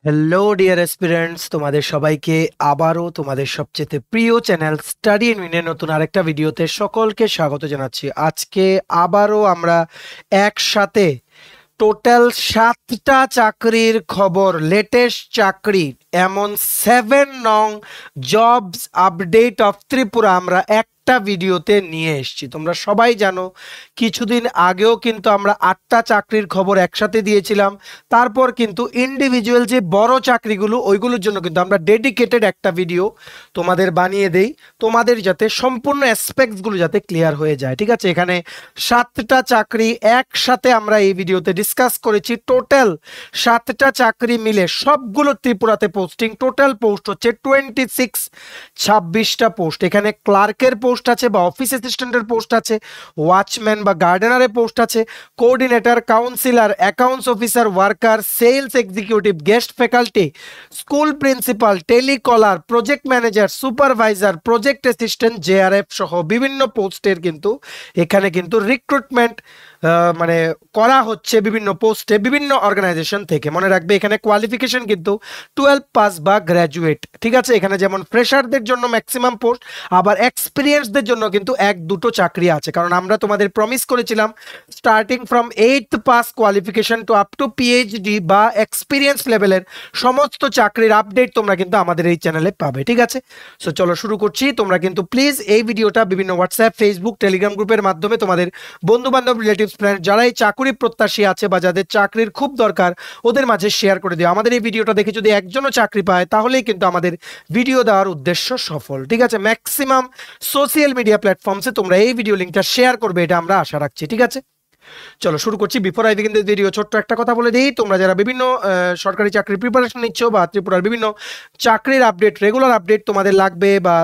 Hello dear aspirants, তোমাদের সবাইকে আবারও তোমাদের সবচেয়ে প্রিয় চ্যানেল স্টাডি ইন উইনের নতুন আরেকটা ভিডিওতে সকলকে স্বাগত জানাচ্ছি। আজকে আবারও আমরা একসাথে টোটাল 7টা চাকরির খবর, লেটেস্ট চাকরি, এমন 7 নং জবস আপডেট অফ ত্রিপুরা আমরা একটা ভিডিওতে নিয়ে এসেছি। তোমরা সবাই জানো কিছুদিন আগেও কিন্তু আমরা 8টা চাকরির খবর একসাথে দিয়েছিলাম। তারপর কিন্তু ইন্ডিভিজুয়াল যে বড় চাকরিগুলো ওইগুলোর জন্য কিন্তু আমরা ডেডিকেটেড একটা ভিডিও তোমাদের বানিয়ে দেই, তোমাদের যাতে সম্পূর্ণ অ্যাসপেক্টসগুলো যাতে ক্লিয়ার হয়ে যায়। ঠিক আছে, এখানে 7টা চাকরি একসাথে আমরা এই ভিডিওতে ডিসকাস করেছি। টোটাল 7টা চাকরি মিলে সবগুলো ত্রিপুরাতে পোস্টিং, টোটাল পোস্ট হচ্ছে 26টা পোস্ট। এখানে ক্লার্কের পোস্ট আছে বা অফিস অ্যাসিস্ট্যান্টের পোস্ট আছে, ওয়াচম্যান বা গার্ডেনারের পোস্ট আছে, coordinator, counsellor, accounts officer, worker, sales executive, guest faculty, school principal, telecaller, project manager, supervisor, project assistant, JRF সহ বিভিন্ন পোস্টের কিন্তু এখানে কিন্তু রিক্রুটমেন্ট মানে করা হচ্ছে বিভিন্ন পোস্টে বিভিন্ন অর্গানাইজেশন থেকে। মনে রাখবে এখানে কোয়ালিফিকেশন কিন্তু 12 পাস বা গ্র্যাজুয়েট। ঠিক আছে, এখানে যেমন ফ্রেশারদের জন্য ম্যাক্সিমাম পোস্ট, আবার এক্সপিরিয়েন্সদের জন্য কিন্তু 1-2টো চাকরি আছে। কারণ আমরা তোমাদের প্রমিস করেছিলাম starting from 8th pass qualification two up to PhD বা এক্সপিরিয়েন্স লেভেলের সমস্ত চাকরির আপডেট তোমরা কিন্তু আমাদের এই চ্যানেলে পাবে। ঠিক আছে, সো চলো শুরু করছি। তোমরা কিন্তু প্লিজ এই ভিডিওটা বিভিন্ন হোয়াটসঅ্যাপ, ফেসবুক, টেলিগ্রাম গ্রুপের মাধ্যমে তোমাদের বন্ধু বান্ধব, রিলেটিভস, ফ্রেন্ড যারা এই চাকরি প্রত্যাশী আছে বা যাদের চাকরির খুব দরকার ওদের মাঝে শেয়ার করে দিও। আমাদের এই ভিডিওটা দেখে যদি একজনও চাকরি পায় তাহলেই কিন্তু আমাদের ভিডিও দেওয়ার উদ্দেশ্য সফল। ঠিক আছে, ম্যাক্সিমাম সোশ্যাল মিডিয়া প্ল্যাটফর্মসে তোমরা এই ভিডিও লিঙ্কটা শেয়ার করবে, এটা আমরা আশা রাখছি। ঠিক আছে, চলো শুরু করছি। Before I begin this video ছোট্ট একটা কথা বলে দিই, তোমরা যারা বিভিন্ন সরকারি চাকরির প্রিপারেশন নিচ্ছ বা ত্রিপুরার বিভিন্ন চাকরির আপডেট, রেগুলার আপডেট তোমাদের লাগবে বা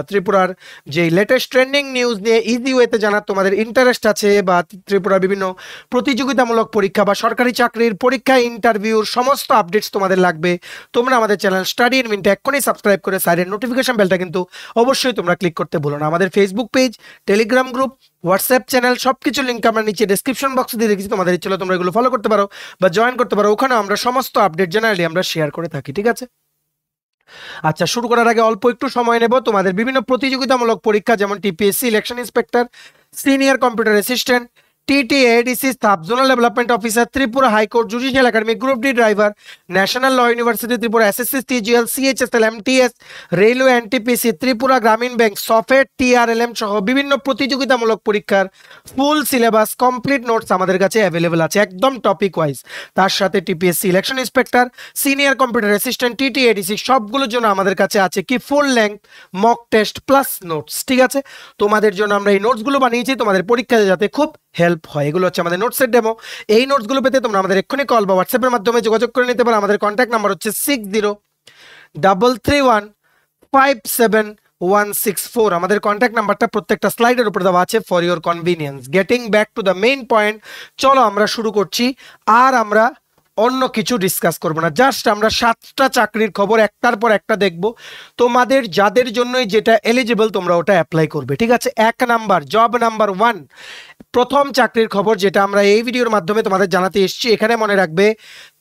ত্রিপুরার যে লেটেস্ট ট্রেন্ডিং নিউজ নিয়ে ইজি ওয়েতে জানার তোমাদের ইন্টারেস্ট আছে, বা ত্রিপুরার বিভিন্ন প্রতিযোগিতামূলক পরীক্ষা বা সরকারি চাকরির পরীক্ষা, ইন্টারভিউর সমস্ত আপডেটস তোমাদের লাগবে, তোমরা আমাদের চ্যানেল স্টাডি ইন মিনিটে এক্ষুনি সাবস্ক্রাইব করে সাইডের নোটিফিকেশন বেলটা কিন্তু অবশ্যই তোমরা ক্লিক করতে ভুলো না। আমাদের Facebook page, Telegram group, WhatsApp channel সবকিছু লিঙ্ক আমরা নিচে ডেসক্রিপশন বক্সে দিয়ে রেখেছি। তোমাদের ইচ্ছে হলে তোমরা এগুলো ফলো করতে পারো বা জয়েন করতে পারো, ওখানে আমরা সমস্ত আপডেট জেনারেলি আমরা শেয়ার করে থাকি। ঠিক আছে, আচ্ছা শুরু করার আগে অল্প একটু সময় নেব। তোমাদের বিভিন্ন প্রতিযোগিতামূলক পরীক্ষা যেমন TPSC election inspector, senior computer assistant, TTADC sub zonal development officer, Tripura high court judicial academy, group D driver, national law university Tripura, SSC, TGL, CHSL, MTS, railway, NTPC, Tripura Gramin bank, সফেট, TRLM সহ বিভিন্ন প্রতিযোগিতামূলক পরীক্ষার ফুল সিলেবাস, কমপ্লিট নোটস আমাদের কাছে available আছে একদম topic wise. তার সাথে TPSC election inspector, senior computer assistant, TTADC সবগুলোর জন্য আমাদের কাছে আছে কি ফুল length mock test plus notes. ঠিক আছে, তোমাদের জন্য আমরা এই নোটসগুলো বানিয়েছি তোমাদের পরীক্ষাতে যাতে খুব হেল্প হয়। এগুলো হচ্ছে আমাদের নোটসের ডেমো। এই নোটসগুলো পেতে তোমরা আমাদের এক্ষুনি কল বা হোয়াটসঅ্যাপের মাধ্যমে যোগাযোগ করে নিতে পারো। আমাদের কন্ট্যাক্ট নাম্বার হচ্ছে 6033157164। আমাদের কন্ট্যাক্ট নাম্বারটা প্রত্যেকটা স্লাইডের উপর দেওয়া আছে for your convenience. Getting back to the main point, চলো আমরা শুরু করছি। আর আমরা অন্য কিছু ডিসকাস করব না, জাস্ট আমরা 7টা চাকরির খবর একটার পর একটা দেখব। তোমাদের যাদের জন্যই যেটা এলিজিবল তোমরা ওটা অ্যাপ্লাই করবে। ঠিক আছে, 1 নাম্বার জব নাম্বার 1, প্রথম চাকরির খবর যেটা আমরা এই ভিডিওর মাধ্যমে তোমাদের জানাতে এসেছি। এখানে মনে রাখবে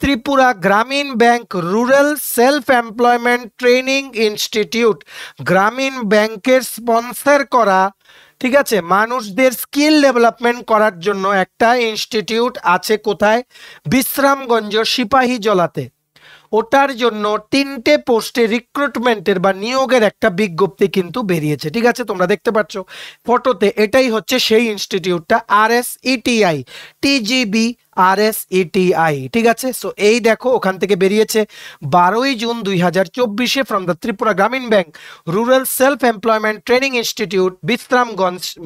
Tripura Gramin bank rural self employment training institute, গ্রামীণ ব্যাংকের স্পন্সর করা, ঠিক আছে, মানুষদের স্কিল ডেভেলপমেন্ট করার জন্য একটা ইনস্টিটিউট আছে। কোথায়? বিশ্রামগঞ্জ সিপাহী জলাতে। ওটার জন্য 3টে পোস্টে রিক্রুটমেন্টের বা নিয়োগের একটা বিজ্ঞপ্তি কিন্তু বেরিয়েছে। ঠিক আছে, তোমরা দেখতে পাচ্ছ ফটোতে, এটাই হচ্ছে সেই ইনস্টিটিউটটা, RSETI, TGB RSETI। ঠিক আছে, সো এই দেখো ওখান থেকে বেরিয়েছে 12ই June 2024 from the Tripura Gramin bank rural self employment training institute,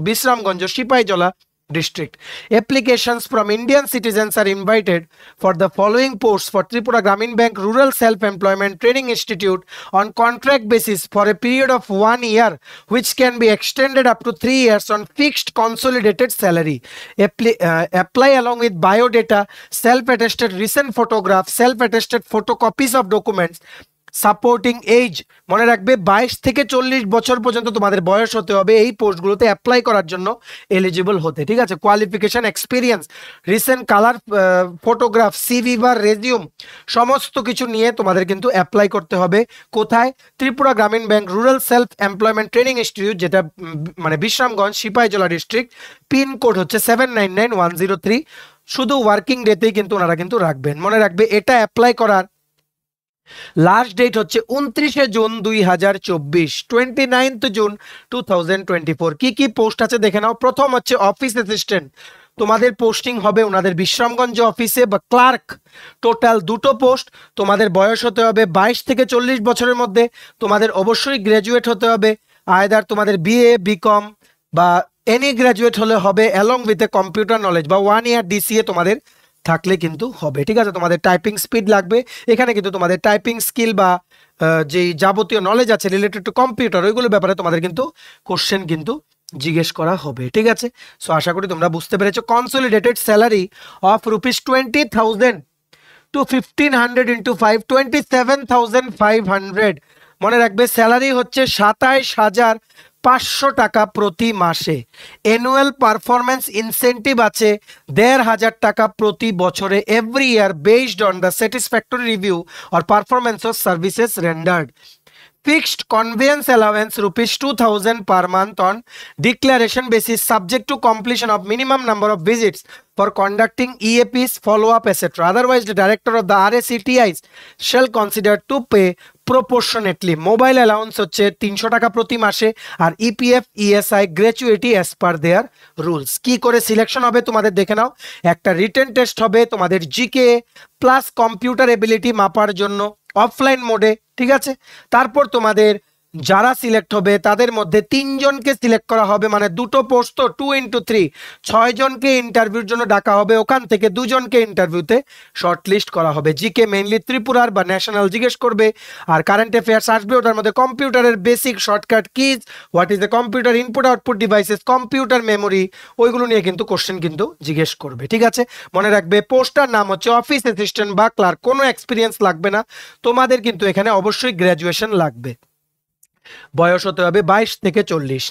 Bishramganj Sepahijala district. Applications from Indian citizens are invited for the following posts for Tripura Gramin Bank Rural Self-Employment Training Institute on contract basis for a period of 1 year, which can be extended up to 3 years on fixed consolidated salary. Apply along with biodata, self-attested recent photographs, self-attested photocopies of documents, supporting age, মনে রাখবে 22 থেকে 40 বছর পর্যন্ত তোমাদের বয়স হতে হবে এই পোস্টগুলোতে অ্যাপ্লাই করার জন্য এলিজিবল হতে, ঠিক আছে। Qualification, experience, recent colour photograph, CV বা রেজিউম সমস্ত কিছু নিয়ে তোমাদের কিন্তু অ্যাপ্লাই করতে হবে। কোথায়? Tripura Gramin bank rural self employment training institute, যেটা মানে বিশ্রামগঞ্জ, সিপাহীজলা ডিস্ট্রিক্ট। পিনকোড হচ্ছে 799103। শুধু ওয়ার্কিং ডেতেই কিন্তু ওনারা কিন্তু রাখবেন। মনে রাখবে এটা অ্যাপ্লাই করার লাস্ট ডেট হচ্ছে 29শে জুন 2024, 29th জুন 2024। কি কি পোস্ট আছে দেখে নাও। প্রথম হচ্ছে অফিস অ্যাসিস্ট্যান্ট, তোমাদের পোস্টিং হবে ওনাদের বিশ্রামগঞ্জ অফিসে বা ক্লার্ক। টোটাল দুটো পোস্ট। তোমাদের বয়স হতে হবে 22 থেকে 40 বছরের মধ্যে। তোমাদের অবশ্যই গ্র্যাজুয়েট হতে হবে, আয়দার তোমাদের বিএ, বিকম বা এনি গ্র্যাজুয়েট হলে হবে, along with a computer knowledge বা 1 ইয়ার ডিসিএ তোমাদের থাকলে কিন্তু হবে, ঠিক আছে। তোমাদের টাইপিং স্পিড লাগবে, এখানে কিন্তু তোমাদের টাইপিং স্কিল বা যেই যাবতীয় নলেজ আছে রিলেটেড টু কম্পিউটার ওইগুলোর ব্যাপারে তোমাদের কিন্তু কোশ্চেন কিন্তু জিজ্ঞেস করা হবে, ঠিক আছে। সো আশা করি তোমরা বুঝতে পেরেছো। Consolidated salary of ₹20,000 to 1,500 into 5, 27,500। মনে রাখবে স্যালারি হচ্ছে 27,500 টাকা প্রতি মাসে। অ্যানুয়াল পারফরমেন্স ইনসেন্টিভ আছে 1,500 টাকা প্রতি বছরে every year based on the satisfactory review or performance of services rendered. Fixed conveyance allowance ₹2,000 per month on declaration basis, subject to completion of minimum number of visits for conducting EAPs, follow-up, etc. Otherwise, the director of the RACTIs shall consider to pay proportionately. Mobile allowance হচ্ছে 300 টাকা প্রতি মাসে, আর EPF, ESI gratuity as per their rules। কি করে selection হবে তোমাদের দেখে নাও। একটা রিটেন টেস্ট হবে তোমাদের জিকে প্লাস কম্পিউটার এবিলিটি মাপার জন্য অফলাইন মোডে, ঠিক আছে। তারপর তোমাদের যারা সিলেক্ট হবে তাদের মধ্যে 3 জনকে সিলেক্ট করা হবে, মানে দুটো পোস্ট তো 2 into 3, 6 জনকে ইন্টারভিউর জন্য ডাকা হবে। ওখান থেকে 2 জনকে ইন্টারভিউতে শর্টলিস্ট করা হবে। জিকে মেইনলি ত্রিপুরার বা ন্যাশনাল জিজ্ঞেস করবে, আর কারেন্ট অ্যাফেয়ার্স আসবে। ওটার মধ্যে কম্পিউটারের basic shortcut keys, what is the computer input output devices, computer memory, ওইগুলো নিয়ে কিন্তু কোশ্চেন কিন্তু জিজ্ঞেস করবে, ঠিক আছে। মনে রাখবে পোস্টার নাম হচ্ছে অফিস অ্যাসিস্ট্যান্ট বা ক্লার্ক। কোনো এক্সপিরিয়েন্স লাগবে না তোমাদের, কিন্তু এখানে অবশ্যই গ্র্যাজুয়েশন লাগবে। বয়স হতে হবে 22 থেকে 40।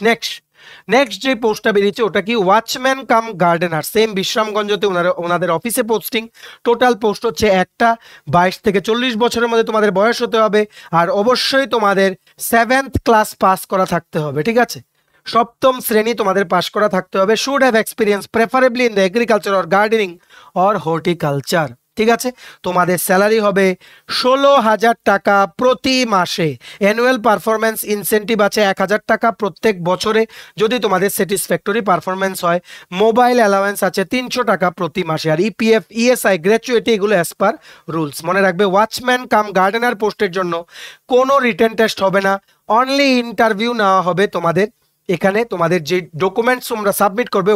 নেক্সট যে পোস্টটা বেরিয়েছে ওটা কি? Watchman cum gardener. সেম বিশ্রামগঞ্জতে ওনাদের অফিসে পোস্টিং। টোটাল পোস্ট হচ্ছে একটা। 22 থেকে 40 বছরের মধ্যে তোমাদের বয়স হতে হবে, আর অবশ্যই তোমাদের 7th ক্লাস পাস করা থাকতে হবে, ঠিক আছে। সপ্তম শ্রেণী তোমাদের পাস করা থাকতে হবে। Should have experience preferably in the agriculture or gardening or horticulture, ঠিক আছে। তোমাদের স্যালারি হবে 16,000 টাকা প্রতি মাসে। অ্যানুয়াল পারফরমেন্স ইনসেন্টিভ আছে 1,000 টাকা প্রত্যেক বছরে যদি তোমাদের স্যাটিসফ্যাক্টরি পারফরমেন্স হয়। মোবাইল অ্যালাওয়েন্স আছে 300 টাকা প্রতি মাসে, আর ইপিএফ, ইএসআই, গ্র্যাচুইটি এগুলো অ্যাজ পার রুলস। মনে রাখবে ওয়াচম্যান কাম গার্ডেনার পোস্টের জন্য কোনো রিটেন টেস্ট হবে না, অনলি ইন্টারভিউ নেওয়া হবে তোমাদের। এখানে তোমাদের যে ডকুমেন্টস তোমরা সাবমিট করবে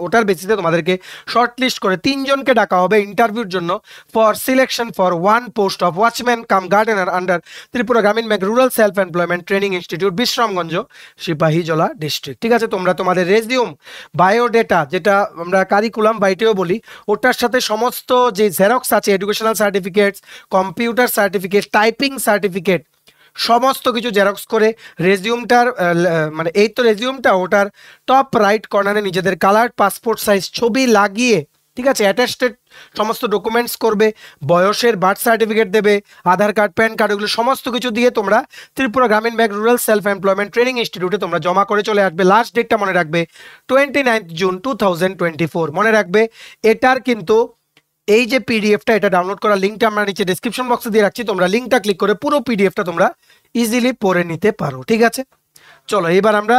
ওটার বেসিসে তোমাদেরকে শর্টলিস্ট করে 3 জনকে ডাকা হবে ইন্টারভিউর জন্য for selection for 1 post of watchman cum gardener under Tripura Gramin bank rural self employment training institute, Bishramganj, Sepahijala district, ঠিক আছে। তোমরা তোমাদের রেজিউম, বায়োডেটা, যেটা আমরা কারিকুলাম বাইটেও বলি, ওটার সাথে সমস্ত যে জেরক্স আছে, educational certificates, computer certificate, typing certificate, সমস্ত কিছু জেরক্স করে রেজিউমটার মানে এই তো রেজিউমটা, ওটার টপ রাইট কর্নারে নিজেদের কালার পাসপোর্ট সাইজ ছবি লাগিয়ে, ঠিক আছে, অ্যাটাস্টেড সমস্ত ডকুমেন্টস করবে। বয়সের বার্থ সার্টিফিকেট দেবে, আধার কার্ড, প্যান কার্ড, এগুলো সমস্ত কিছু দিয়ে তোমরা Tripura Gramin bank rural self employment training ইনস্টিটিউটে তোমরা জমা করে চলে আসবে। লাস্ট ডেটটা মনে রাখবে 29th জুন 2024। মনে রাখবে এটার কিন্তু এই যে পিডিএফটা, এটা ডাউনলোড করার লিঙ্কটা আমরা নিচে ডেসক্রিপশন বক্সে দিয়ে রাখছি। তোমরা লিঙ্কটা ক্লিক করে পুরো পিডিএফটা তোমরা ইজিলি পড়ে নিতে পারো, ঠিক আছে। চলো এবার আমরা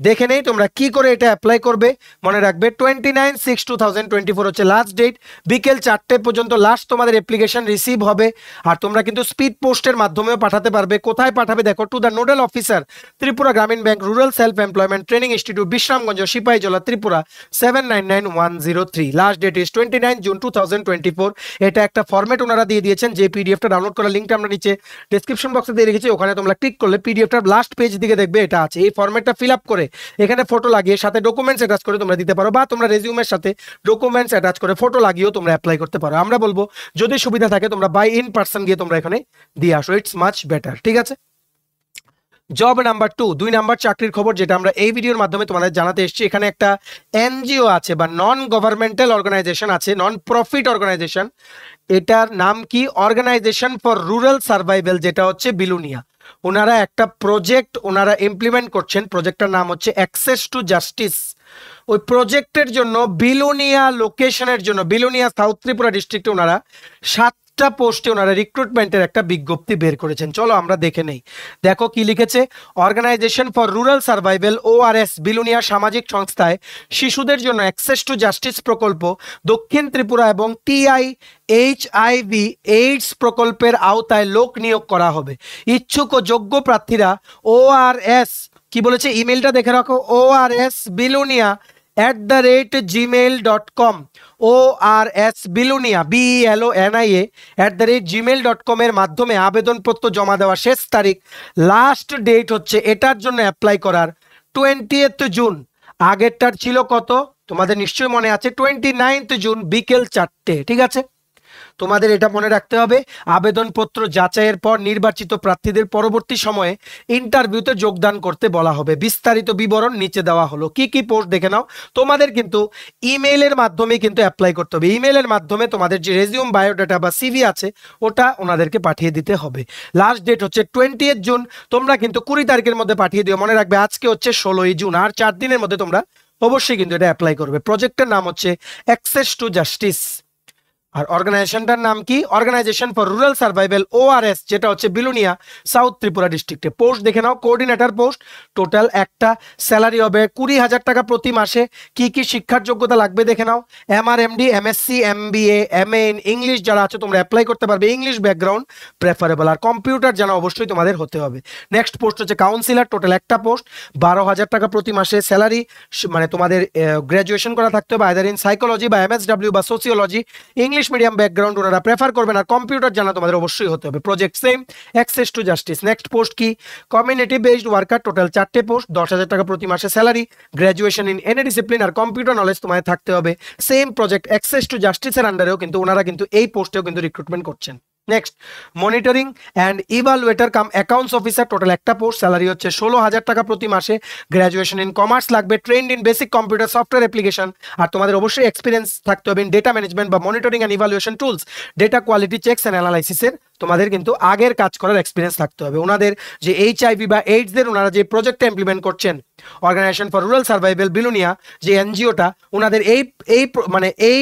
দেখে নেই তোমরা কি করে এটা অ্যাপ্লাই করবে। মনে রাখবে 29/6/2024 হচ্ছে লাস্ট ডেট। বিকেল 4টে পর্যন্ত লাস্ট তোমাদের অ্যাপ্লিকেশন রিসিভ হবে। আর তোমরা কিন্তু স্পিড পোস্টের মাধ্যমেও পাঠাতে পারবে। কোথায় পাঠাবে দেখো, to the nodal officer Tripura Gramin bank rural self employment training institute, Bishramganj, Sepahijala, Tripura 799103। Last date is 29 June 2024। এটা একটা ফরম্যাট ওনারা দিয়ে দিয়েছেন, যে পিডিএফটা ডাউনলোড করার লিঙ্কটা আমরা নিচে ডেসক্রিপশন বক্সে দিয়ে রেখেছি। ওখানে তোমরা ক্লিক করলে পিডিএফটার লাস্ট পেজ দিকে দেখবে এটা আছে। এই ফরম্যাটটা ফিল আপ করে এখানে ফটো লাগিয়ে সাথে ডকুমেন্টস অ্যাটাচ করে তোমরা দিতে পারো, বা তোমরা রেজিউমের সাথে ডকুমেন্টস অ্যাটাচ করে ফটো লাগিয়েও তোমরা অ্যাপ্লাই করতে পারো। আমরা বলবো যদি সুবিধা থাকে তোমরা বাই ইন পার্সন গিয়ে তোমরা এখানে দিয়ে আসো, ইটস মাচ বেটার। ঠিক আছে, জব নাম্বার 2, 2 নাম্বার চাকরির খবর যেটা আমরা এই ভিডিওর মাধ্যমে তোমাদের জানাতে এসেছি। এখানে একটা এনজিও আছে বা নন গভর্নমেন্টাল অর্গানাইজেশন আছে, নন প্রফিট অর্গানাইজেশন। এটার নাম কি? অর্গানাইজেশন ফর রুরাল সার্ভাইভাল, যেটা হচ্ছে বিলুনিয়া। ওনারা একটা প্রজেক্ট ওনারা ইমপ্লিমেন্ট করছেন, প্রজেক্টটার নাম হচ্ছে অ্যাক্সেস টু জাস্টিস। ওই প্রজেক্টের জন্য বিলুনিয়া লোকেশনের জন্য, বিলুনিয়া সাউথ ত্রিপুরা ডিস্ট্রিক্টে ওনারা 7টা পোস্টে ওনারা রিক্রুটমেন্টের একটা বিজ্ঞপ্তি বের করেছেন। চলো আমরা দেখে নেই। দেখো কি লিখেছে, organisation for rural survival ORS Belonia সামাজিক সংস্থায় শিশুদের জন্য অ্যাক্সেস টু জাস্টিস প্রকল্প দক্ষিণ ত্রিপুরা এবং TIHIV এইডস প্রকল্পের আওতায় লোক নিয়োগ করা হবে। ইচ্ছুক ও যোগ্য প্রার্থীরা ORS কি বলেছে, ইমেলটা দেখে রাখো, orsbilunia@gmail.com, orsbilunia BELONIA@gmail.com এর মাধ্যমে আবেদনপত্র জমা দেওয়া শেষ তারিখ, লাস্ট ডেট হচ্ছে এটার জন্য অ্যাপ্লাই করার 20 জুন। আগেরটার ছিল কত তোমাদের নিশ্চয়ই মনে আছে, 29 জুন বিকেল 4টে। ঠিক আছে, তোমাদের এটা মনে রাখতে হবে। আবেদনপত্র যাচাইয়ের পর নির্বাচিত প্রার্থীদের পরবর্তী সময়ে ইন্টারভিউতে যোগদান করতে বলা হবে। বিস্তারিত বিবরণ নিচে দেওয়া হলো। কি কি পোস্ট দেখে নাও। তোমাদের কিন্তু ইমেইলের মাধ্যমে কিন্তু অ্যাপ্লাই করতে হবে। ইমেইলের মাধ্যমে তোমাদের যে রেজিউম, বায়োডাটা বা সিভি আছে ওটা ওনাদেরকে পাঠিয়ে দিতে হবে। লাস্ট ডেট হচ্ছে 20 জুন। তোমরা কিন্তু 20 তারিখের মধ্যে পাঠিয়ে দিও। মনে রাখবে আজকে হচ্ছে 16 জুন, আর 4 দিনের মধ্যে তোমরা অবশ্যই কিন্তু এটা অ্যাপ্লাই করবে। প্রজেক্টের নাম হচ্ছে অ্যাক্সেস টু জাস্টিস। আর অর্গানাইজেশনটার নাম কি? Organisation for rural survival ORS, যেটা হচ্ছে বিলুনিয়া সাউথ ত্রিপুরা ডিস্ট্রিক্টে। পোস্ট দেখে নাও, কোঅর্ডিনেটর পোস্ট। টোটাল একটা, স্যালারি হবে 20,000 টাকা প্রতি মাসে। কি কি শিক্ষার যোগ্যতা লাগবে দেখে নাও। MRMD, MSc, MBA, MA in English যারা আছে তোমরা অ্যাপ্লাই করতে পারবে, ইংলিশ ব্যাকগ্রাউন্ড প্রেফারেবল। আর কম্পিউটার জানা অবশ্যই তোমাদের হতে হবে। নেক্সট পোস্ট হচ্ছে কাউন্সিলর, টোটাল একটা পোস্ট, 12,000 টাকা প্রতি মাসে স্যালারি। মানে তোমাদের গ্র্যাজুয়েশন করা থাকতে হবে আইদার ইন সাইকোলজি বা MSW বা সোসিওলজি, ইংলিশ মিডিয়াম ব্যাকগ্রাউন্ড ওনারা প্রেফার করবেন। আর কম্পিউটার জানা তোমাদের অবশ্যই হতে হবে। Project same, access to justice. Next post কি? কমিউনিটি বেসড ওয়ার্কার, টোটাল 4টে পোস্ট, 10,000 টাকা প্রতি মাসে salary, graduation in any discipline আর কম্পিউটার নলেজ তোমাদের থাকতে হবে। সেম প্রজেক্ট অ্যাক্সেস টু জাস্টিসের আন্ডারেও কিন্তু ওনারা কিন্তু এই পোস্টেও কিন্তু রিক্রুটমেন্ট করছেন। Next, monitoring and evaluator cum accounts officer, total একটা পোস্ট, স্যালারি হচ্ছে 16,000 টাকা প্রতি মাসে, গ্র্যাজুয়েশন ইন কমার্স লাগবে, trained in basic computer software application. আর তোমাদের অবশ্যই এক্সপিরিয়েন্স থাকতে হবে ইন ডেটা ম্যানেজমেন্ট বা monitoring and evaluation tools, data quality checks and অ্যানালাইসিসের তোমাদের কিন্তু আগের কাজ করার এক্সপিরিয়েন্স থাকতে হবে। ওনাদের যে HIV বা এইডসের ওনারা যে প্রজেক্টটা ইমপ্লিমেন্ট করছেন, Organisation for rural Survival Belonia যে এনজিওটা, ওনাদের এই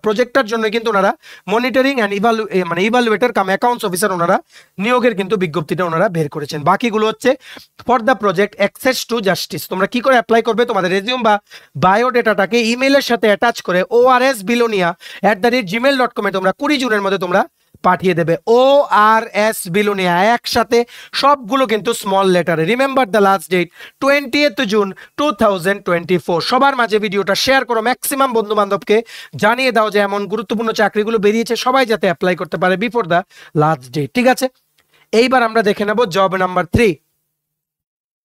প্রজেক্টটার জন্য কিন্তু ওনারা monitoring and evaluator cum accounts officer ওনারা নিয়োগের কিন্তু বিজ্ঞপ্তিটা ওনারা বের করেছেন। বাকিগুলো হচ্ছে for the project access to justice. তোমরা কি করে অ্যাপ্লাই করবে? তোমাদের রেজিউম বা বায়োডেটাটাকে ইমেইলের সাথে অ্যাটাচ করে orsbilunia@gmail.com এ তোমরা 20 জুনের মধ্যে তোমরা পাঠিয়ে দেবে। orsbilunia একসাথে সবগুলো কিন্তু স্মল লেটারে। Remember the last date 20 June 2024। সবার মাঝে ভিডিওটা শেয়ার করো, ম্যাক্সিমাম বন্ধু বান্ধবকে জানিয়ে দাও যে এমন গুরুত্বপূর্ণ চাকরিগুলো বেরিয়েছে, সবাই যাতে অ্যাপ্লাই করতে পারে বিফোর দ্য লাস্ট ডেট। ঠিক আছে, এইবার আমরা দেখে নেব জব নাম্বার 3,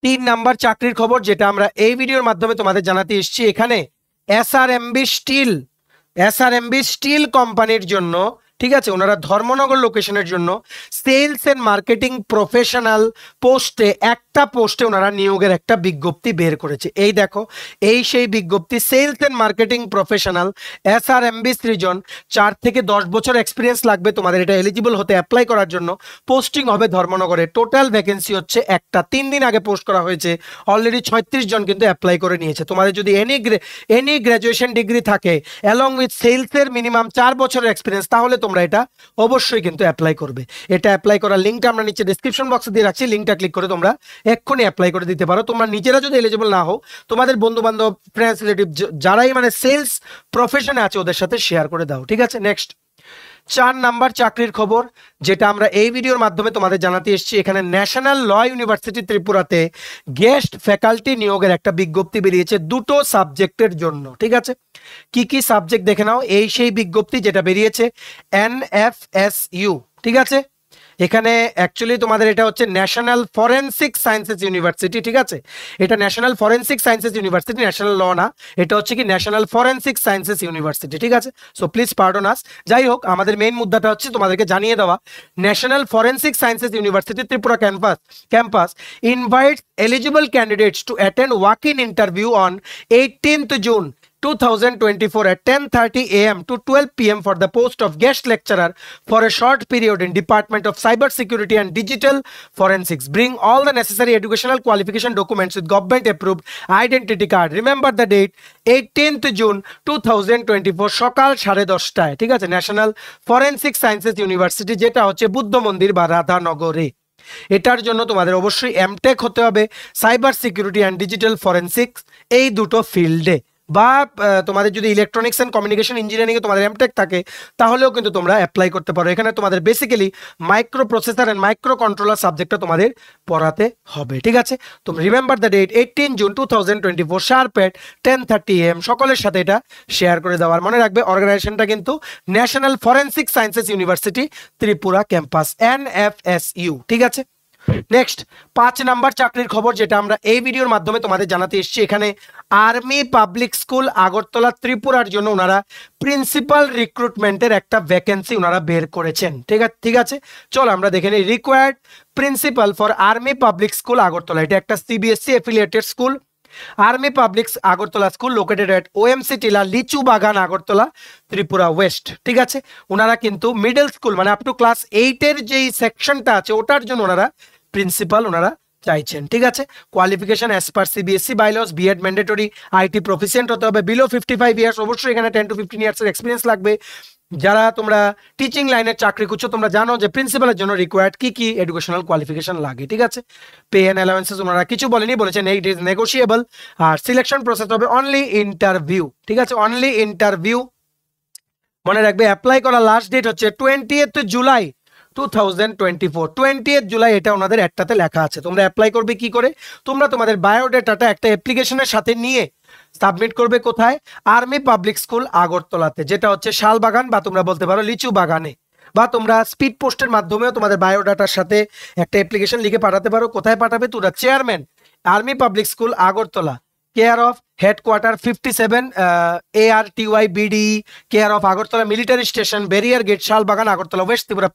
3 নাম্বার চাকরির খবর যেটা আমরা এই ভিডিওর মাধ্যমে তোমাদের জানাতে এসেছি। এখানে SRMB স্টিল কোম্পানির জন্য, ঠিক আছে, ওনারা ধর্মনগর লোকেশনের জন্য সেলস এন্ড মার্কেটিং প্রফেশনাল পোস্টে একটা পোস্টে ওনারা নিয়োগের একটা বিজ্ঞপ্তি বের করেছে। এই দেখো, এই সেই বিজ্ঞপ্তি, sales and marketing professional SRMB Srijan. 4 থেকে 10 বছর এক্সপিরিয়েন্স লাগবে তোমাদের এটা এলিজিবল হতে, অ্যাপ্লাই করার জন্য। পোস্টিং হবে ধর্মনগরে। টোটাল ভ্যাকেন্সি হচ্ছে একটা, 3 দিন আগে পোস্ট করা হয়েছে, অলরেডি 36 জন কিন্তু অ্যাপ্লাই করে নিয়েছে। তোমাদের যদি এনি গ্র্যাজুয়েশন ডিগ্রি থাকে অ্যালং উইথ সেলসের মিনিমাম 4 বছরের এক্সপিরিয়েন্স, তাহলে তোমরা এটা অবশ্যই কিন্তু অ্যাপ্লাই করবে। এটা অ্যাপ্লাই করার লিঙ্কটা আমরা নিচে ডেসক্রিপশন বক্সে দিয়ে রাখছি, লিঙ্কটা ক্লিক করে তোমরা এক্ষুনি অ্যাপ্লাই করে দিতে পারো। তোমরা নিজেরা যদি এলিজিবল না হও, তোমাদের বন্ধু বান্ধব, ফ্রেন্ডস, রিলেটিভ যারাই মানে সেলস প্রফেশনে আছে ওদের সাথে শেয়ার করে দাও। ঠিক আছে, নেক্সট 4 নাম্বার চাকরির খবর যেটা আমরা এই ভিডিওর মাধ্যমে তোমাদের জানাতে এসেছি। এখানে ন্যাশনাল ল ইউনিভার্সিটি ত্রিপুরাতে গেস্ট ফ্যাকাল্টি নিয়োগের একটা বিজ্ঞপ্তি বেরিয়েছে 2টো সাবজেক্টের জন্য। ঠিক আছে, কি কি সাবজেক্ট দেখে নাও। এই সেই বিজ্ঞপ্তি যেটা বেরিয়েছে NFSU, ঠিক আছে, এখানে অ্যাকচুয়ালি তোমাদের এটা হচ্ছে ন্যাশনাল ফরেনসিক সায়েন্সেস ইউনিভার্সিটি, ঠিক আছে, এটা national forensic sciences university, national law না, এটা হচ্ছে কি ন্যাশনাল ফরেনসিক সায়েন্সেস ইউনিভার্সিটি, ঠিক আছে। সো প্লিজ পার্ডন আস। যাই হোক, আমাদের মেইন মুদ্রাটা হচ্ছে তোমাদেরকে জানিয়ে দেওয়া, national forensic sciences university Tripura campus invites eligible candidates to attend walk-in interview on 18th June 2024 at 10:30 a.m. to 12 p.m. for the post of guest lecturer for a short period in Department of Cybersecurity and Digital Forensics. Bring all the necessary educational qualification documents with government approved identity card. Remember the date 18th June 2024 সকাল 10:30টায়, ঠিক আছে, national forensic sciences university, যেটা হচ্ছে বুদ্ধ মন্দির বা রাধানগরে। এটার জন্য তোমাদের অবশ্যই এমটেক হতে হবে cyber security and digital forensics এই দুটো ফিল্ডে, বা তোমাদের যদি ইলেকট্রনিক্স অ্যান্ড কমিউনিকেশন ইঞ্জিনিয়ারিংয়ে তোমাদের এমটেক থাকে তাহলেও কিন্তু তোমরা অ্যাপ্লাই করতে পারো। এখানে তোমাদের basically micro processor and micro controller সাবজেক্টটা তোমাদের পড়াতে হবে, ঠিক আছে। তোমরা remember the date 18 June 2024 sharp at 10:30 AM। সকলের সাথে এটা শেয়ার করে দেওয়ার মনে রাখবে। অর্গানাইজেশনটা কিন্তু national forensic sciences university Tripura campus, NFSU, ঠিক আছে। নেক্সট 5 নাম্বার চাকরির খবর, যেটা আমরা এই ভিডিওর মাধ্যমে তোমাদের জানাতে এসেছি। এখানে আর্মি পাবলিক স্কুল আগরতলা ত্রিপুরার জন্য ওনারা প্রিন্সিপাল রিক্রুটমেন্টের একটা ভ্যাকেন্সি ওনারা বের করেছেন, ঠিক আছে। চলো আমরা দেখে নিই। Required principal for army public school Agartala, এটা একটা CBSE affiliated school. Army public Agartala school located এট OMC টিলা, লিচু বাগান, আগরতলা, ত্রিপুরা ওয়েস্ট, ঠিক আছে। ওনারা কিন্তু মিডল স্কুল মানে আপ টু ক্লাস 8-এর যেই সেকশনটা আছে ওটার জন্য ওনারা প্রিন্সিপাল ওনারা চাইছেন, ঠিক আছে। Qualification as per CBSE bylaws, BEd mandatory, IT proficient হতে হবে, বিলো 55 ইয়ার্স, অবশ্যই এখানে 10 to 15 ইয়ার্সের এক্সপিরিয়েন্স লাগবে। যারা তোমরা টিচিং লাইনের চাকরি খুঁজছো তোমরা জানো যে প্রিন্সিপালের জন্য রিকোয়ার্ড কি এডুকেশনাল কোয়ালিফিকেশন লাগে, ঠিক আছে। পে এন্ড অ্যালাউন্সেস ওনারা কিছু বলেনি, বলেছেন ইট ইজ নেগোশিয়েবল। আর সিলেকশন প্রসেস হবে অনলি ইন্টারভিউ, ঠিক আছে, অনলি ইন্টারভিউ। মনে রাখবে অ্যাপ্লাই করার লাস্ট ডেট হচ্ছে 20th জুলাই 2024, 20th জুলাই, এটা ওনাদের একটাতে লেখা আছে। তোমরা অ্যাপ্লাই করবে কি করে? তোমরা তোমাদের বায়োডাটাটা একটা অ্যাপ্লিকেশনের সাথে নিয়ে সাবমিট করবে কোথায়? আর্মি পাবলিক স্কুল আগরতলাতে, যেটা হচ্ছে শালবাগান বা তোমরা বলতে পারো লিচু বাগানে, বা তোমরা স্পিড পোস্টের মাধ্যমেও তোমাদের বায়োডাটার সাথে একটা অ্যাপ্লিকেশন লিখে পাঠাতে পারো। কোথায় পাঠাবে? তোমরা chairman army public school Agartala, care of headquarter 57 ARTY BDE, care of Agartala military station, barrier gate, Salbagan, Agartala west Tripura.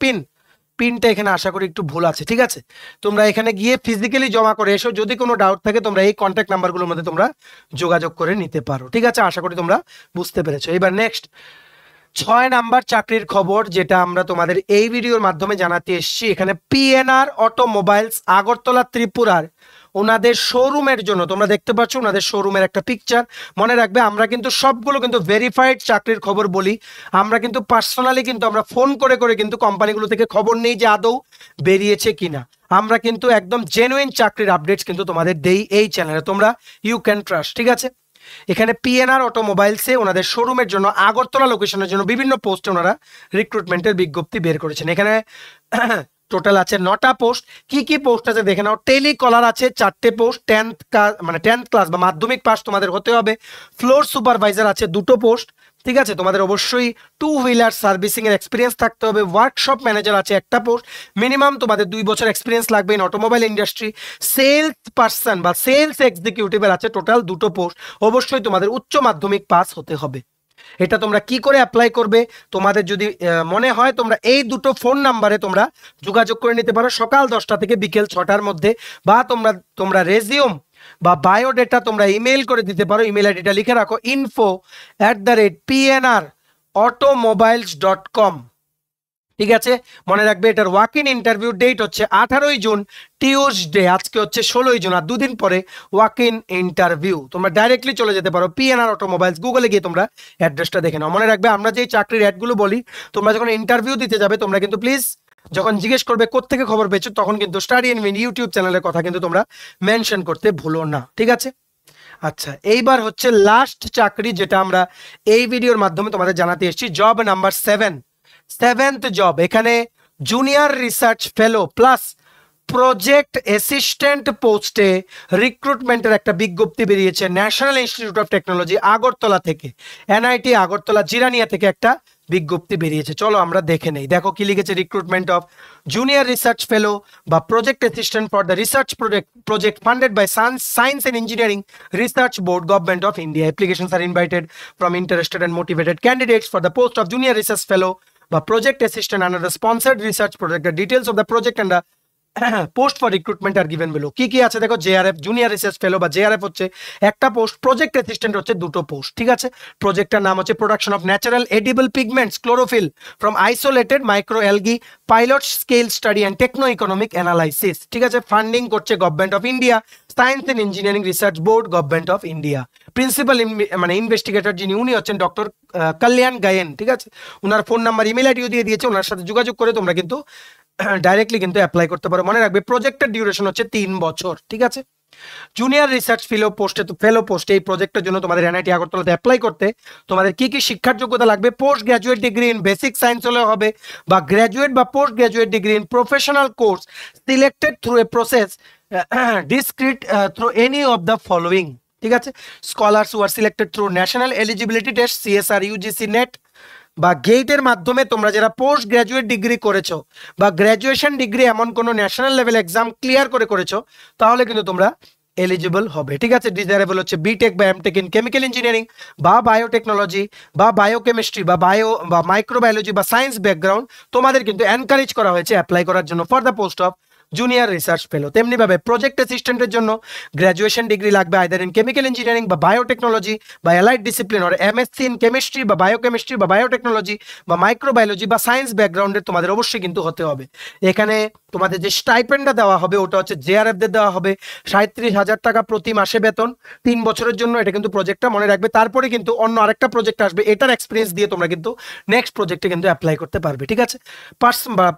পিনটা এখানে আশা করি একটু ভুল আছে, ঠিক আছে। তোমরা এখানে গিয়ে ফিজিক্যালি জমা করে এসো। যদি কোনো ডাউট থাকে তোমরা এই কন্ট্যাক্ট নাম্বারগুলোর মধ্যে তোমরা যোগাযোগ করে নিতে পারো, ঠিক আছে। আশা করি তোমরা বুঝতে পেরেছো। এবার নেক্সট 6 নাম্বার চাকরির খবর, যেটা আমরা তোমাদের এই ভিডিওর মাধ্যমে জানাতে এসেছি। এখানে PNR অটোমোবাইলস আগরতলা ত্রিপুরার ওনাদের শোরুমের জন্য, তোমরা দেখতে পাচ্ছ ওনাদের শোরুমের একটা পিকচার। মনে রাখবে আমরা কিন্তু সবগুলো কিন্তু ভেরিফাইড চাকরির খবর বলি। আমরা কিন্তু পার্সোনালি কিন্তু আমরা ফোন করে করে কিন্তু কোম্পানিগুলো থেকে খবর নেই যে আদৌ বেরিয়েছে কিনা। আমরা কিন্তু একদম জেনুইন চাকরির আপডেটস কিন্তু তোমাদের দেই এই চ্যানেলে, তোমরা ইউ ক্যান ট্রাস্ট, ঠিক আছে। এখানে PNR অটোমোবাইলসে ওনাদের শোরুমের জন্য আগরতলা লোকেশনের জন্য বিভিন্ন পোস্টে ওনারা রিক্রুটমেন্টের বিজ্ঞপ্তি বের করেছেন। এখানে টোটাল আছে 9টা পোস্ট। কি পোস্ট আছে দেখে নাও। টেলিকলার আছে 4টে পোস্ট, 10th ক্লাস বা মাধ্যমিক পাস তোমাদের হতে হবে। ফ্লোর সুপারভাইজার আছে 2টো পোস্ট, ঠিক আছে। তোমাদের অবশ্যই 2 হুইলার সার্ভিসিং এর এক্সপিরিয়েন্স থাকতে হবে। ওয়ার্কশপ ম্যানেজার আছে 1টা পোস্ট, মিনিমাম তোমাদের 2 বছর এক্সপিরিয়েন্স লাগবে in automobile industry. Sales person বা সেলস এক্সিকিউটিভের আছে টোটাল 2টো পোস্ট, অবশ্যই তোমাদের উচ্চ মাধ্যমিক পাস হতে হবে। এটা তোমরা কি করে অ্যাপ্লাই করবে? তোমাদের যদি মনে হয় তোমরা এই 2টো ফোন নাম্বারে তোমরা যোগাযোগ করে নিতে পারো সকাল 10টা থেকে বিকেল 6টার মধ্যে, বা তোমরা রেজিউম বা বায়োডেটা তোমরা ইমেল করে দিতে পারো। ইমেল আইডিটা লিখে রাখো info@pnrautomobiles.com, ঠিক আছে। মনে রাখবে এটার ওয়াক ইন ইন্টারভিউ ডেট হচ্ছে 18 জুন টিউসডে, আজকে হচ্ছে 16 জুন, আর 2 দিন পরে ওয়াক ইন ইন্টারভিউ। তোমরা ডাইরেক্টলি চলে যেতে পারো PNR অটোমোবাইলস, গুগলে গিয়ে তোমরা অ্যাড্রেসটা দেখে নাও। মনে রাখবে আমরা যে চাকরির অ্যাডগুলো বলি, তোমরা যখন ইন্টারভিউ দিতে যাবে তোমরা কিন্তু প্লিজ যখন জিজ্ঞেস করবে কোত্থেকে খবর পেয়েছো তখন কিন্তু স্টাডি ইন উইন ইউটিউব চ্যানেলের কথা কিন্তু তোমরা মেনশন করতে ভুলো না, ঠিক আছে। আচ্ছা, এইবার হচ্ছে লাস্ট চাকরি, যেটা আমরা এই ভিডিওর মাধ্যমে তোমাদের জানাতে এসেছি। Job number 7th job. এখানে junior research fellow plus project assistant পোস্টে রিক্রুটমেন্টের একটা বিজ্ঞপ্তি বেরিয়েছে National Institute of Technology Agartala থেকে, NIT আগরতলা জিরানিয়া থেকে একটা বিজ্ঞপ্তি বেরিয়েছে। চলো আমরা দেখে নেই। দেখো কি লিখেছে, recruitment of junior research fellow বা project assistant for the research project funded by Science and Engineering Research Board, Government of India. Applications are invited from interested and motivated candidates for the post of junior research fellow বা project assistant under the sponsored research project. The details of the project and the post for recruitment are given below. কি কি আছে দেখো, JRF junior research fellow বা JRF হচ্ছে একটা post, project assistant হচ্ছে দুটো পোস্ট, ঠিক আছে। প্রজেক্টটার নাম হচ্ছে production of natural edible pigments chlorophyll from isolated micro algae, pilot scale study and techno economic analysis, ঠিক আছে। ফান্ডিং করছে government of India, science and engineering research board, government of India. Principal মানে investigator যিনি উনি হচ্ছেন doctor Kalyan Gayen, ঠিক আছে। ওনার ফোন নাম্বার ইমেল আইডিও দিয়ে দিয়েছে, ওনার সাথে যোগাযোগ করে তোমরা কিন্তু ডাইরেক্টলি কিন্তু অ্যাপ্লাই করতে পারো। মনে রাখবে প্রজেক্টের ডিউরেশন হচ্ছে 3 বছর, ঠিক আছে। জুনিয়র রিসার্চ ফেলো পোস্টে এই প্রজেক্টের জন্য তোমাদের এনআইটি আগরতলাতে অ্যাপ্লাই করতে তোমাদের কি কি শিক্ষার যোগ্যতা লাগবে? Post graduate degree in basic science হলে হবে, বা গ্র্যাজুয়েট বা post graduate degree in professional course selected through a process discrete through any of the following, ঠিক আছে। Scholars who are selected through national eligibility test CSR UGC net বা গেটের মাধ্যমে তোমরা যারা পোস্ট গ্র্যাজুয়েট ডিগ্রি করেছো বা গ্র্যাজুয়েশন ডিগ্রি এমন কোনো ন্যাশনাল লেভেল এক্সাম ক্লিয়ার করেছো, তাহলে কিন্তু তোমরা এলিজিবল হবে, ঠিক আছে। ডিজায়ারেবল হচ্ছে বিটেক বা এমটেক ইন কেমিক্যাল ইঞ্জিনিয়ারিং বা বায়োটেকনোলজি বা বায়োকেমিস্ট্রি বা মাইক্রোবায়োলজি বা সায়েন্স ব্যাকগ্রাউন্ড তোমাদের কিন্তু এনকারেজ করা হয়েছে অ্যাপ্লাই করার জন্য for the post of junior research ফেলো। তেমনিভাবে প্রজেক্ট অ্যাসিস্ট্যান্টের জন্য গ্র্যাজুয়েশন ডিগ্রি লাগবে আইদার ইন কেমিক্যাল ইঞ্জিনিয়ারিং বা বায়োটেকনোলজি বা allied discipline or MSc in chemistry বা বায়োকেমিস্ট্রি বা বায়োটেকনোলজি বা মাইক্রোবায়োলজি বা সায়েন্স ব্যাকগ্রাউন্ডের তোমাদের অবশ্যই কিন্তু হতে হবে। এখানে তোমাদের যে স্টাইপেন্ডটা দেওয়া হবে ওটা হচ্ছে জেআরএফদের দেওয়া হবে 37,000 টাকা প্রতি মাসে বেতন 3 বছরের জন্য। এটা কিন্তু প্রজেক্টটা মনে রাখবে। তারপরে কিন্তু অন্য আরেকটা প্রজেক্ট আসবে, এটার এক্সপিরিয়েন্স দিয়ে তোমরা কিন্তু নেক্সট প্রজেক্টে কিন্তু অ্যাপ্লাই করতে পারবে, ঠিক আছে।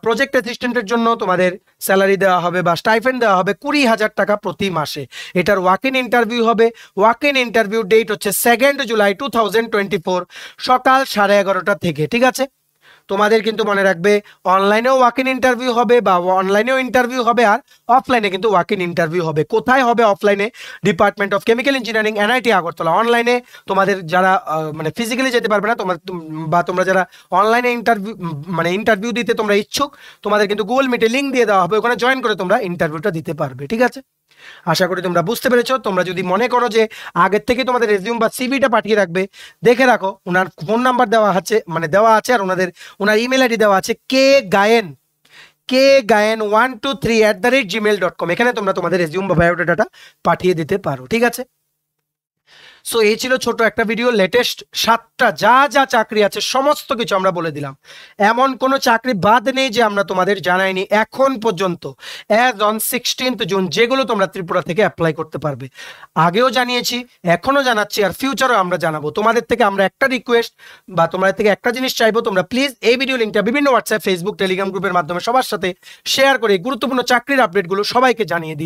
প্রজেক্ট অ্যাসিস্ট্যান্টের জন্য তোমাদের স্যালারি দেওয়া হবে বা স্টাইপেন্ড দেওয়া হবে 20,000 টাকা প্রতি মাসে। এটার ওয়াক ইন ইন্টারভিউ হবে। ওয়াক ইন ইন্টারভিউ ডেট হচ্ছে 2 জুলাই 2024 সকাল 11:30 থেকে, ঠিক আছে। তোমাদের কিন্তু মনে রাখবে অনলাইনেও ওয়াক ইন ইন্টারভিউ হবে বা অনলাইনেও ইন্টারভিউ হবে, আর অফলাইনে কিন্তু ওয়াক ইন ইন্টারভিউ হবে। কোথায় হবে অফলাইনে? Department of chemical engineering NIT Agartala. অনলাইনে তোমাদের যারা মানে ফিজিক্যালি যেতে পারবে না তোমরা যারা অনলাইনে ইন্টারভিউ দিতে তোমরা ইচ্ছুক, তোমাদের কিন্তু গুগল মিটে লিঙ্ক দিয়ে দেওয়া হবে, ওখানে জয়েন করে তোমরা ইন্টারভিউটা দিতে পারবে, ঠিক আছে। আশা করি তোমরা বুঝতে পেরেছো। তোমরা যদি মনে করো যে আগের থেকে তোমাদের রেজিউম বা সিভিটা পাঠিয়ে রাখবে, দেখে রাখো ওনার ফোন নাম্বার দেওয়া আছে আর ওনার ইমেল আইডি দেওয়া আছে kgayan123@gmail.com। এখানে তোমরা তোমাদের রেজিউম বা বায়োডাটাটা পাঠিয়ে দিতে পারো, ঠিক আছে। সো এই ছিল ছোট একটা ভিডিও। লেটেস্ট 7টা যা যা চাকরি আছে সমস্ত কিছু আমরা বলে দিলাম। এমন কোনো চাকরি বাদ নেই যে আমরা তোমাদের জানাইনি এখন পর্যন্ত। অ্যাজ অন 16 জুন যেগুলো তোমরা ত্রিপুরা থেকে অ্যাপ্লাই করতে পারবে, আগেও জানিয়েছি, এখনো জানাচ্ছি, আর ফিউচারও আমরা জানাবো। তোমাদের থেকে আমরা একটা রিকোয়েস্ট বা তোমাদের থেকে একটা জিনিস চাইবো, তোমরা প্লিজ এই ভিডিও লিঙ্কটা বিভিন্ন হোয়াটসঅ্যাপ, ফেসবুক, টেলিগ্রাম গ্রুপের মাধ্যমে সবার সাথে শেয়ার করে গুরুত্বপূর্ণ চাকরির আপডেটগুলো সবাইকে জানিয়ে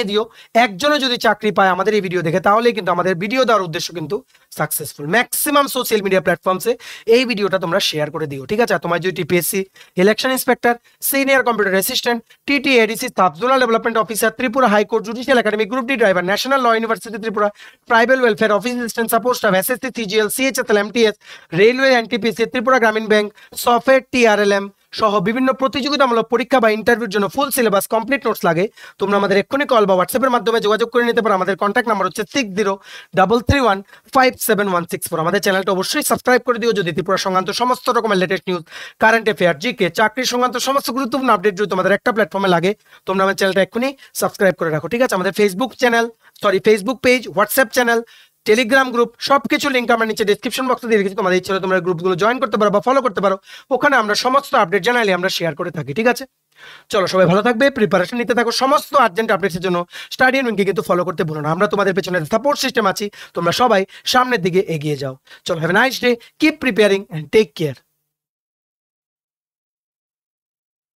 দিও। একজনও যদি চাকরি পায় আমাদের এই ভিডিও দেখে, তাহলে কিন্তু আমাদের ভিডিও দেওয়ার উদ্দেশ্য কিন্তু সাকসেসফুল। ম্যাক্সিমাম সোশ্যাল মিডিয়া প্ল্যাটফর্মসে এই ভিডিওটা তোমরা শেয়ার করে দিও, ঠিক আছে। তোমার যদি TPSC election inspector, senior computer assistant, TTADC sub zonal development officer, Tripura high court judicial academy, group D driver, national law university Tripura, tribal welfare office assistant, support staff, SSC, CGL, CHSL, MTS, railway, NTPC, Tripura Gramin bank, software, TRLM সহ বিভিন্ন প্রতিযোগিতামূলক পরীক্ষা বা ইন্টারভিউর জন্য full syllabus complete notes লাগে, তোমরা আমাদের এক্ষুনি কল বা হোয়াটসঅ্যাপের মাধ্যমে যোগাযোগ করে নিতে পারো। আমাদের কন্ট্যাক্ট নাম্বার হচ্ছে 6033157164। আমাদের চ্যানেলটা অবশ্যই সাবস্ক্রাইব করে দিও যদি ত্রিপুরা সংক্রান্ত সমস্ত রকমের latest news, current affair, GK, চাকরি সংক্রান্ত সমস্ত গুরুত্বপূর্ণ আপডেট যদি তোমাদের একটা প্ল্যাটফর্মে লাগে, তোমরা আমার চ্যানেলটা এক্ষুনি সাবস্ক্রাইব করে রাখো, ঠিক আছে। আমাদের Facebook page, WhatsApp channel, Telegram group সবকিছু লিঙ্ক আমরা নিচে ডেসক্রিপশন বক্সে দিয়ে রেখেছি। তোমাদের ইচ্ছে হলে তোমরা গ্রুপগুলো জয়েন করতে পারো বা ফলো করতে পারো, ওখানে আমরা সমস্ত আপডেট জানাইলে আমরা শেয়ার করে থাকি, ঠিক আছে। চলো সবাই ভালো থাকবে, প্রিপারেশন নিতে থাকো। সমস্ত আর্জেন্ট আপডেটসের জন্য স্টাডি উইংকে কিন্তু ফলো করতে ভুলো না। আমরা তোমাদের পেছনে সাপোর্ট সিস্টেম আছি, তোমরা সবাই সামনের দিকে এগিয়ে যাও। চলো, have a nice day, keep preparing and take care.